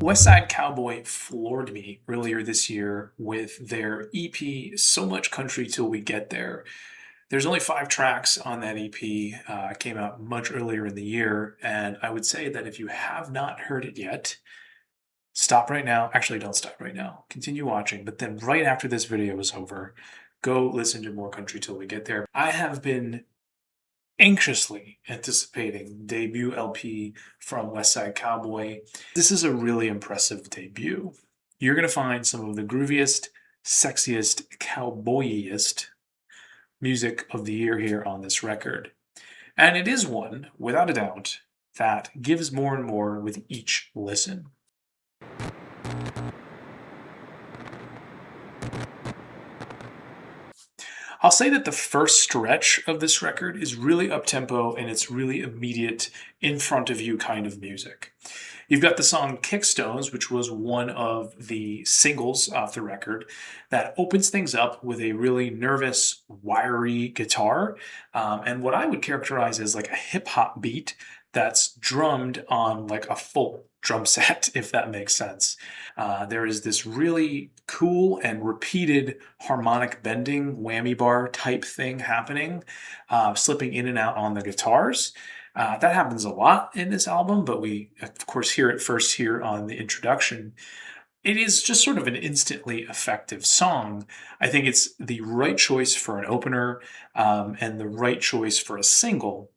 Westside Cowboy floored me earlier this year with their EP, So Much Country Till We Get There. There's only 5 tracks on that EP. It came out much earlier in the year, and I would say that if you have not heard it yet, stop right now. Actually, don't stop right now. Continue watching, but then right after this video is over, go listen to more Country Till We Get There. I have been anxiously anticipating debut LP from Westside Cowboy. This is a really impressive debut. You're going to find some of the grooviest, sexiest, cowboyiest music of the year here on this record. And it is one, without a doubt, that gives more and more with each listen. I'll say that the first stretch of this record is really up-tempo and it's really immediate, in front of you kind of music. You've got the song Kickstones, which was one of the singles off the record, that opens things up with a really nervous, wiry guitar, and what I would characterize as like a hip-hop beat that's drummed on like a full drum set, if that makes sense. There is this really cool and repeated harmonic bending whammy bar type thing happening, slipping in and out on the guitars. That happens a lot in this album, but we, of course, hear it first here on the introduction. It is just sort of an instantly effective song. I think it's the right choice for an opener, and the right choice for a single.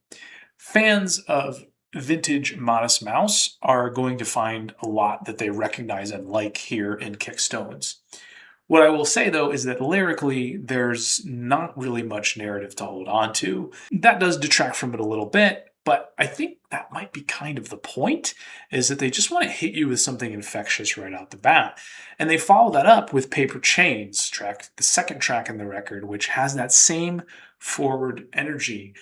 Fans of vintage Modest Mouse are going to find a lot that they recognize and like here in Kickstones. What I will say though is that lyrically, there's not really much narrative to hold on to. That does detract from it a little bit, but I think that might be kind of the point, is that they just want to hit you with something infectious right out the bat. And they follow that up with Paper Chains track, the second track in the record, which has that same forward energy.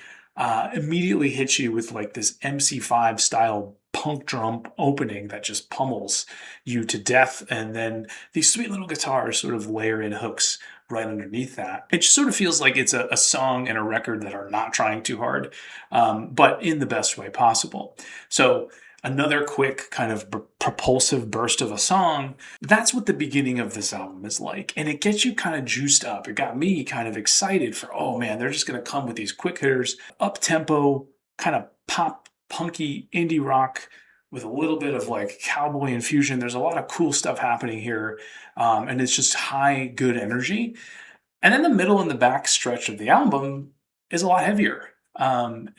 Immediately hits you with like this MC5 style punk drum opening that just pummels you to death. And then these sweet little guitars sort of layer in hooks right underneath that. It just sort of feels like it's a song and a record that are not trying too hard, but in the best way possible. So another quick kind of propulsive burst of a song. That's what the beginning of this album is like. And it gets you kind of juiced up. It got me kind of excited for, oh man, they're just going to come with these quick hitters, up tempo, kind of pop, punky, indie rock with a little bit of like cowboy infusion. There's a lot of cool stuff happening here. And it's just high, good energy. And then the middle and the back stretch of the album is a lot heavier. And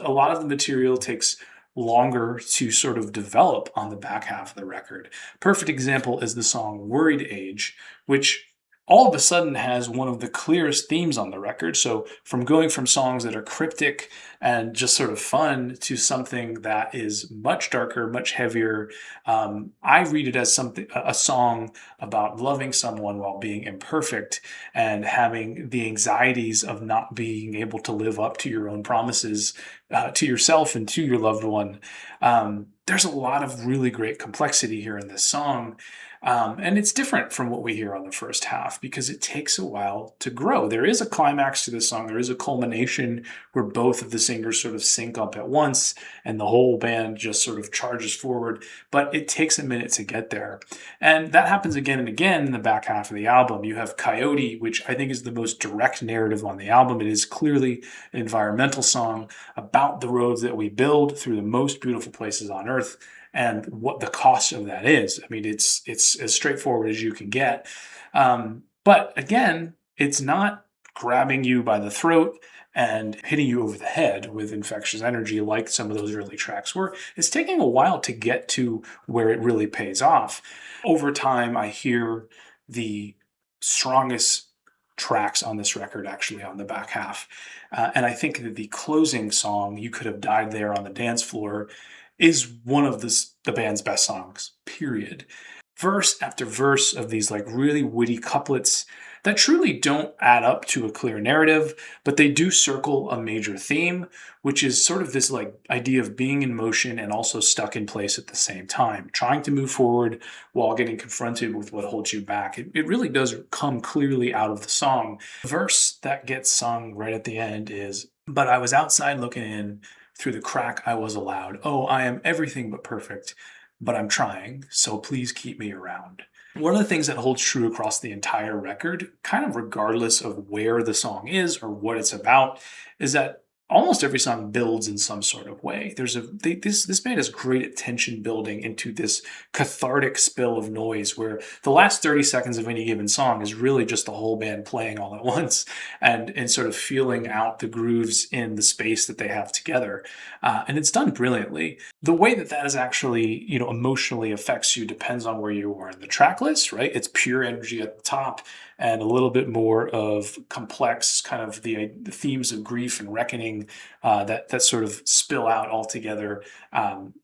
a lot of the material takes longer to sort of develop on the back half of the record. Perfect example is the song Worried Age, which all of a sudden has one of the clearest themes on the record. So from going from songs that are cryptic and just sort of fun to something that is much darker, much heavier, I read it as a song about loving someone while being imperfect and having the anxieties of not being able to live up to your own promises to yourself and to your loved one. There's a lot of really great complexity here in this song. And it's different from what we hear on the first half because it takes a while to grow. There is a climax to this song. There is a culmination where both of the singers sort of sync up at once and the whole band just sort of charges forward. But it takes a minute to get there. And that happens again and again in the back half of the album. You have Coyote, which I think is the most direct narrative on the album. It is clearly an environmental song about the roads that we build through the most beautiful places on earth and what the cost of that is. I mean, it's as straightforward as you can get. But again, it's not grabbing you by the throat and hitting you over the head with infectious energy like some of those early tracks were. It's taking a while to get to where it really pays off. Over time, I hear the strongest tracks on this record actually on the back half. And I think that the closing song, You Could Have Died There on the Dance Floor, is one of the band's best songs, period. Verse after verse of these like really witty couplets that truly don't add up to a clear narrative, but they do circle a major theme, which is sort of this like idea of being in motion and also stuck in place at the same time, trying to move forward while getting confronted with what holds you back. It really does come clearly out of the song. The verse that gets sung right at the end is, "But I was outside looking in. Through the crack I was allowed. Oh, I am everything but perfect. but I'm trying, so please keep me around. One of the things that holds true across the entire record, kind of regardless of where the song is or what it's about, is that almost every song builds in some sort of way. This band has great attention building into this cathartic spill of noise where the last 30 seconds of any given song is really just the whole band playing all at once and sort of feeling out the grooves in the space that they have together. And it's done brilliantly. The way that that is actually, emotionally affects you depends on where you are in the track list, right? It's pure energy at the top and a little bit more of complex kind of the themes of grief and reckoning that sort of spill out altogether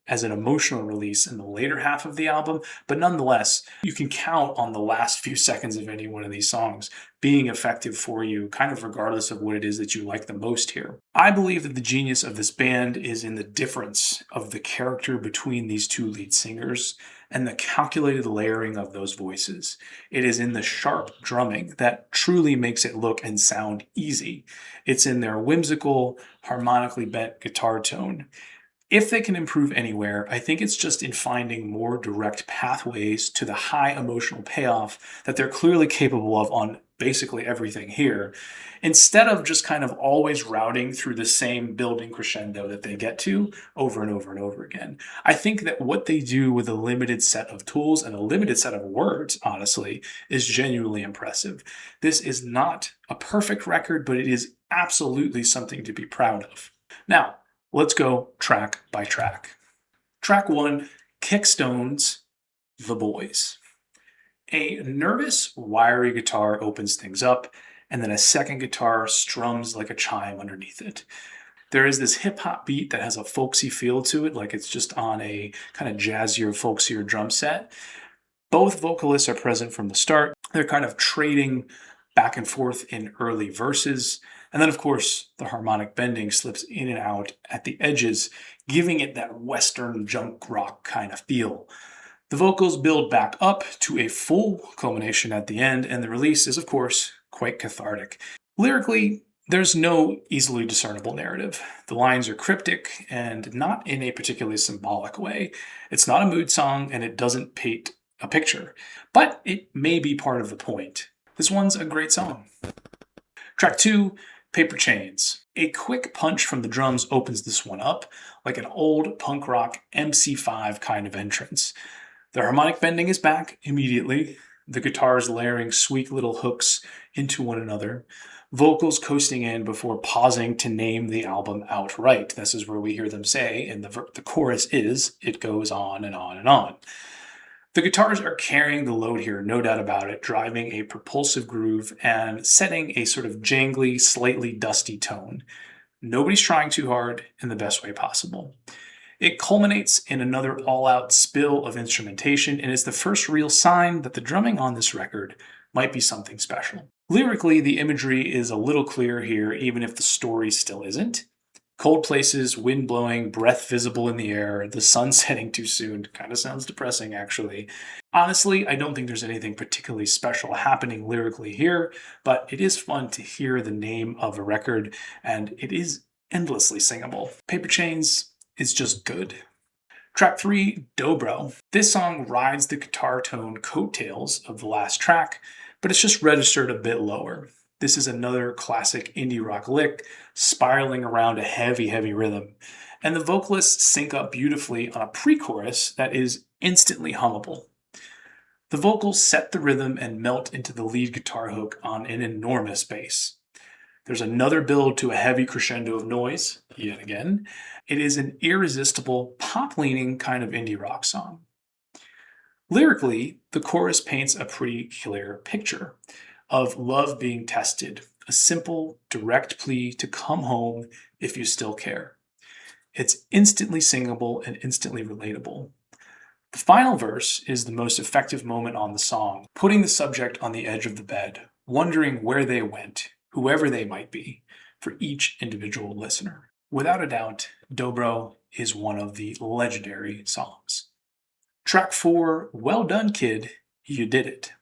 as an emotional release in the later half of the album. But nonetheless, you can count on the last few seconds of any one of these songs being effective for you, kind of regardless of what it is that you like the most here. I believe that the genius of this band is in the difference of the character between these two lead singers and the calculated layering of those voices. It is in the sharp drumming that truly makes it look and sound easy. It's in their whimsical, harmonically bent guitar tone. If they can improve anywhere, I think it's just in finding more direct pathways to the high emotional payoff that they're clearly capable of on basically everything here, instead of just kind of always routing through the same building crescendo that they get to over and over and over again. I think that what they do with a limited set of tools and a limited set of words, honestly, is genuinely impressive. This is not a perfect record, but it is absolutely something to be proud of. Now, let's go track by track. Track 1, Kickstones, The Boys. A nervous, wiry guitar opens things up, and then a second guitar strums like a chime underneath it. There is this hip-hop beat that has a folksy feel to it, like it's just on a kind of jazzier, folksier drum set. Both vocalists are present from the start. They're kind of trading back and forth in early verses. And then, of course, the harmonic bending slips in and out at the edges, giving it that Western junk rock kind of feel. The vocals build back up to a full culmination at the end, and the release is, of course, quite cathartic. Lyrically, there's no easily discernible narrative. The lines are cryptic and not in a particularly symbolic way. It's not a mood song, and it doesn't paint a picture, but it may be part of the point. This one's a great song. Track 2, Paper Chains. A quick punch from the drums opens this one up, like an old punk rock MC5 kind of entrance. The harmonic bending is back immediately, the guitars layering sweet little hooks into one another, vocals coasting in before pausing to name the album outright. This is where we hear them say, and the chorus is, it goes on and on and on. The guitars are carrying the load here, no doubt about it, driving a propulsive groove and setting a sort of jangly, slightly dusty tone. Nobody's trying too hard in the best way possible. It culminates in another all-out spill of instrumentation and is the first real sign that the drumming on this record might be something special. Lyrically, the imagery is a little clear here, even if the story still isn't. Cold places, wind blowing, breath visible in the air, the sun setting too soon. Kind of sounds depressing, actually. Honestly, I don't think there's anything particularly special happening lyrically here, but it is fun to hear the name of a record, and it is endlessly singable. Paper Chains is just good. Track 3, Dobro. This song rides the guitar tone coattails of the last track, but it's just registered a bit lower. This is another classic indie rock lick, spiraling around a heavy, heavy rhythm. And the vocalists sync up beautifully on a pre-chorus that is instantly hummable. The vocals set the rhythm and melt into the lead guitar hook on an enormous bass. There's another build to a heavy crescendo of noise, yet again. It is an irresistible, pop-leaning kind of indie rock song. Lyrically, the chorus paints a pretty clear picture of love being tested, a simple, direct plea to come home if you still care. It's instantly singable and instantly relatable. The final verse is the most effective moment on the song, putting the subject on the edge of the bed, wondering where they went, whoever they might be, for each individual listener. Without a doubt, Dobro is one of the legendary songs. Track 4, Well Done Kid, You Did It.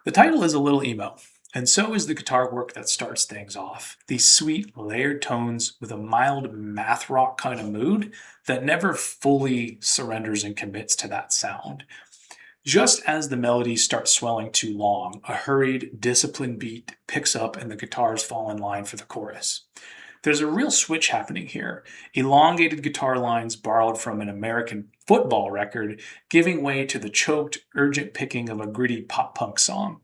The title is a little emo. And so is the guitar work that starts things off. These sweet, layered tones with a mild math rock kind of mood that never fully surrenders and commits to that sound. Just as the melody starts swelling too long, a hurried, disciplined beat picks up and the guitars fall in line for the chorus. There's a real switch happening here. Elongated guitar lines borrowed from an American football record, giving way to the choked, urgent picking of a gritty pop punk song.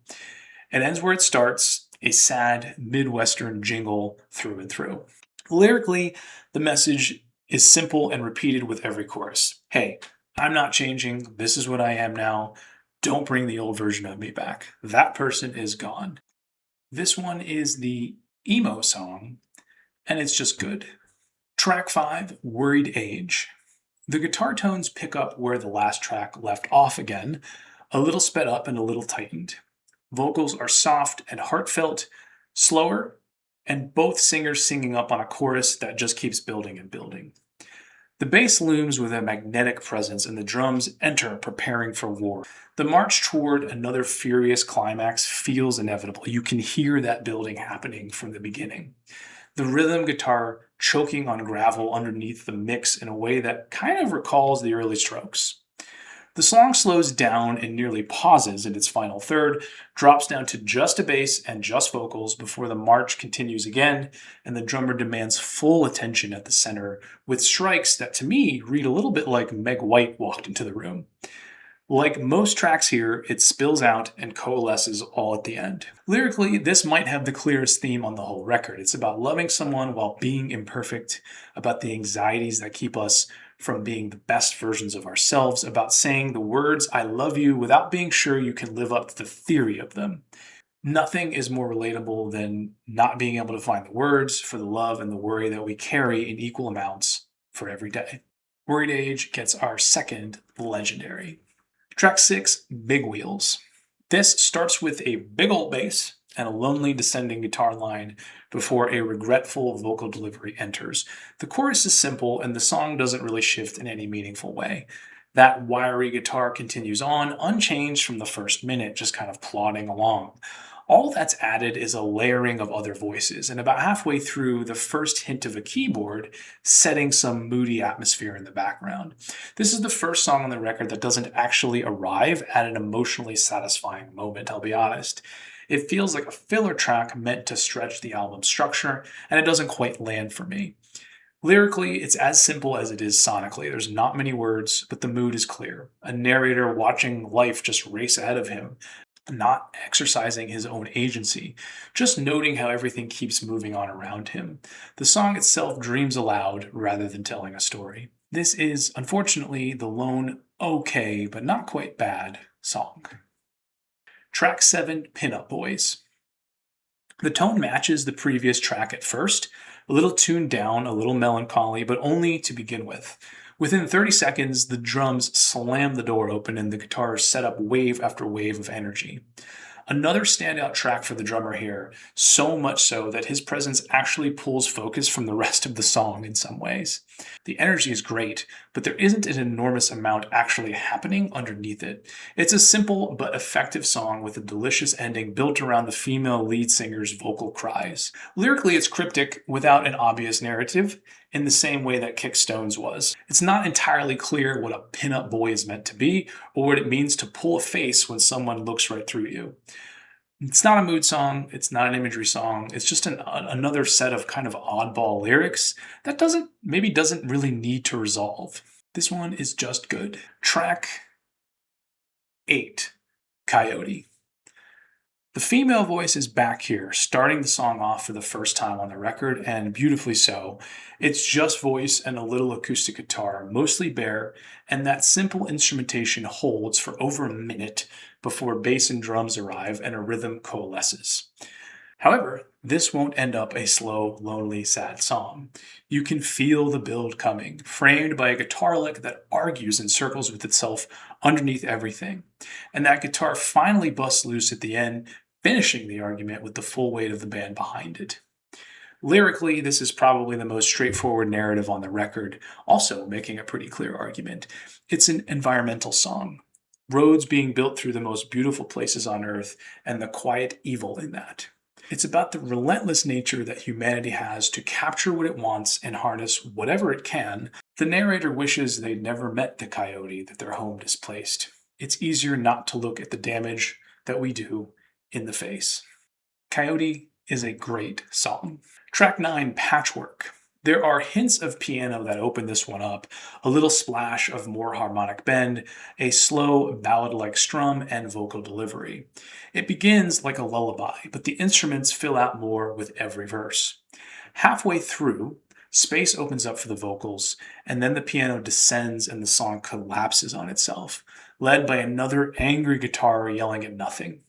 It ends where it starts, a sad Midwestern jingle through and through. Lyrically, the message is simple and repeated with every chorus. Hey, I'm not changing. This is what I am now. Don't bring the old version of me back. That person is gone. This one is the emo song, and it's just good. Track 5, Worried Age. The guitar tones pick up where the last track left off again, a little sped up and a little tightened. Vocals are soft and heartfelt, slower, and both singers singing up on a chorus that just keeps building and building. The bass looms with a magnetic presence, and the drums enter, preparing for war. The march toward another furious climax feels inevitable. You can hear that building happening from the beginning. The rhythm guitar choking on gravel underneath the mix in a way that kind of recalls the early Strokes. The song slows down and nearly pauses in its final third, drops down to just a bass and just vocals before the march continues again, and the drummer demands full attention at the center, with strikes that to me read a little bit like Meg White walked into the room. Like most tracks here, it spills out and coalesces all at the end. Lyrically, this might have the clearest theme on the whole record. It's about loving someone while being imperfect, about the anxieties that keep us from being the best versions of ourselves, about saying the words I love you without being sure you can live up to the theory of them. Nothing is more relatable than not being able to find the words for the love and the worry that we carry in equal amounts for every day. Worried Age gets our second legendary. Track 6, Big Wheels. This starts with a big old bass and a lonely descending guitar line before a regretful vocal delivery enters. The chorus is simple and the song doesn't really shift in any meaningful way. That wiry guitar continues on, unchanged from the first minute, just kind of plodding along. All that's added is a layering of other voices, and about halfway through, the first hint of a keyboard setting some moody atmosphere in the background. This is the first song on the record that doesn't actually arrive at an emotionally satisfying moment, I'll be honest. It feels like a filler track meant to stretch the album's structure, and it doesn't quite land for me. Lyrically, it's as simple as it is sonically. There's not many words, but the mood is clear. A narrator watching life just race ahead of him, not exercising his own agency, just noting how everything keeps moving on around him. The song itself dreams aloud rather than telling a story. This is, unfortunately, the lone okay, but not quite bad song. Track 7, Pinup Boys. The tone matches the previous track at first, a little tuned down, a little melancholy, but only to begin with. Within 30 seconds, the drums slam the door open and the guitars set up wave after wave of energy. Another standout track for the drummer here, so much so that his presence actually pulls focus from the rest of the song in some ways. The energy is great, but there isn't an enormous amount actually happening underneath it. It's a simple but effective song with a delicious ending built around the female lead singer's vocal cries. Lyrically, it's cryptic without an obvious narrative, in the same way that Kick Stones was. It's not entirely clear what a pinup boy is meant to be, or what it means to pull a face when someone looks right through you. It's not a mood song, it's not an imagery song, it's just another set of kind of oddball lyrics that doesn't really need to resolve. This one is just good. Track 8, Coyote. The female voice is back here, starting the song off for the first time on the record, and beautifully so. It's just voice and a little acoustic guitar, mostly bare, and that simple instrumentation holds for over a minute before bass and drums arrive and a rhythm coalesces. However, this won't end up a slow, lonely, sad song. You can feel the build coming, framed by a guitar lick that argues and circles with itself underneath everything. And that guitar finally busts loose at the end, finishing the argument with the full weight of the band behind it. Lyrically, this is probably the most straightforward narrative on the record, also making a pretty clear argument. It's an environmental song. roads being built through the most beautiful places on earth, and the quiet evil in that. It's about the relentless nature that humanity has to capture what it wants and harness whatever it can. The narrator wishes they'd never met the coyote that their home displaced. It's easier not to look at the damage that we do in the face. Coyote is a great song. Track 9, Patchwork. There are hints of piano that open this one up, a little splash of more harmonic bend, a slow ballad-like strum, and vocal delivery. It begins like a lullaby, but the instruments fill out more with every verse. Halfway through, space opens up for the vocals, and then the piano descends and the song collapses on itself, led by another angry guitar yelling at nothing.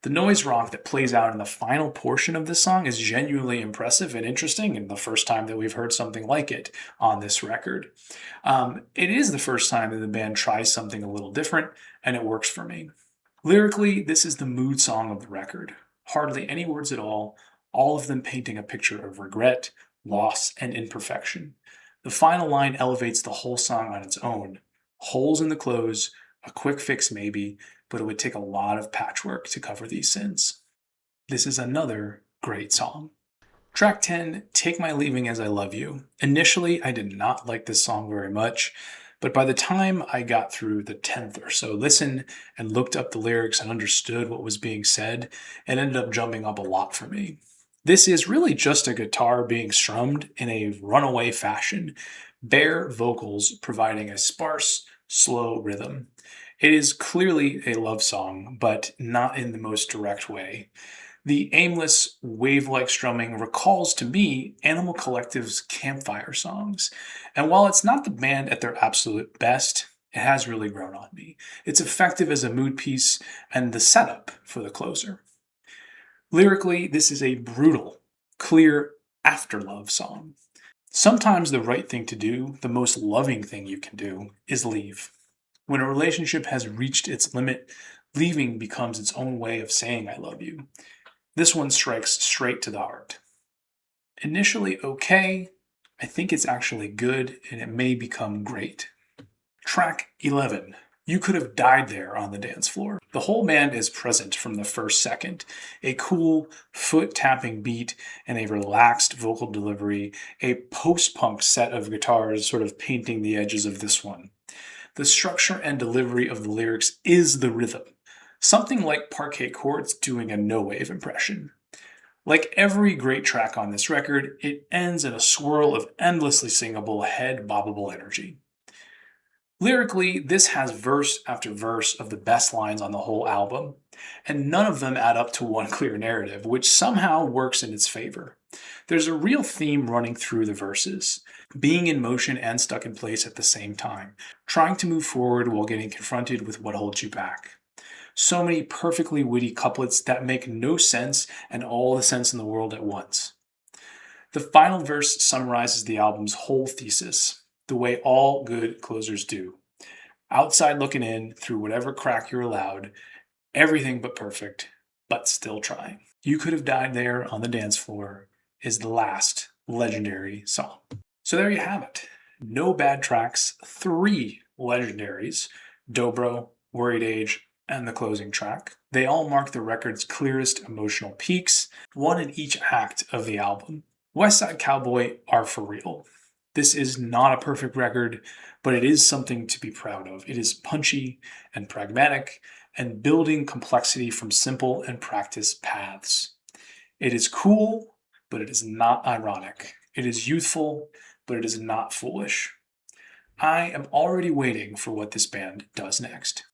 The noise rock that plays out in the final portion of this song is genuinely impressive and interesting, and the first time that we've heard something like it on this record. It is the first time that the band tries something a little different, and it works for me. Lyrically, this is the mood song of the record. Hardly any words at all of them painting a picture of regret, loss, and imperfection. The final line elevates the whole song on its own. Holes in the clothes, a quick fix maybe, but it would take a lot of patchwork to cover these sins. This is another great song. Track 10, Take My Leaving As I Love You. Initially, I did not like this song very much, but by the time I got through the 10th or so listen and looked up the lyrics and understood what was being said, it ended up jumping up a lot for me. This is really just a guitar being strummed in a runaway fashion, bare vocals providing a sparse, slow rhythm. It is clearly a love song, but not in the most direct way. The aimless, wave-like strumming recalls to me Animal Collective's Campfire songs, and while it's not the band at their absolute best, it has really grown on me. It's effective as a mood piece and the setup for the closer. Lyrically, this is a brutal, clear after-love song. Sometimes the right thing to do, the most loving thing you can do, is leave. When a relationship has reached its limit, leaving becomes its own way of saying I love you. This one strikes straight to the heart. Initially okay, I think it's actually good and it may become great. Track 11. You Could Have Died There on the Dance Floor. The whole band is present from the first second. A cool, foot-tapping beat and a relaxed vocal delivery, a post-punk set of guitars sort of painting the edges of this one. The structure and delivery of the lyrics is the rhythm, something like parquet chords doing a no-wave impression. Like every great track on this record, it ends in a swirl of endlessly singable, head-bobbable energy. Lyrically, this has verse after verse of the best lines on the whole album, and none of them add up to one clear narrative, which somehow works in its favor. There's a real theme running through the verses, being in motion and stuck in place at the same time, trying to move forward while getting confronted with what holds you back. So many perfectly witty couplets that make no sense and all the sense in the world at once. The final verse summarizes the album's whole thesis, the way all good closers do. Outside looking in through whatever crack you're allowed, everything but perfect, but still trying. You Could Have Died There on the Dance Floor is the last legendary song. So there you have it. No bad tracks, 3 legendaries, Dobro, Worried Age, and the closing track. They all mark the record's clearest emotional peaks, one in each act of the album. Westside Cowboy are for real. This is not a perfect record, but it is something to be proud of. It is punchy and pragmatic and building complexity from simple and practiced paths. It is cool, but it is not ironic. It is youthful, but it is not foolish. I am already waiting for what this band does next.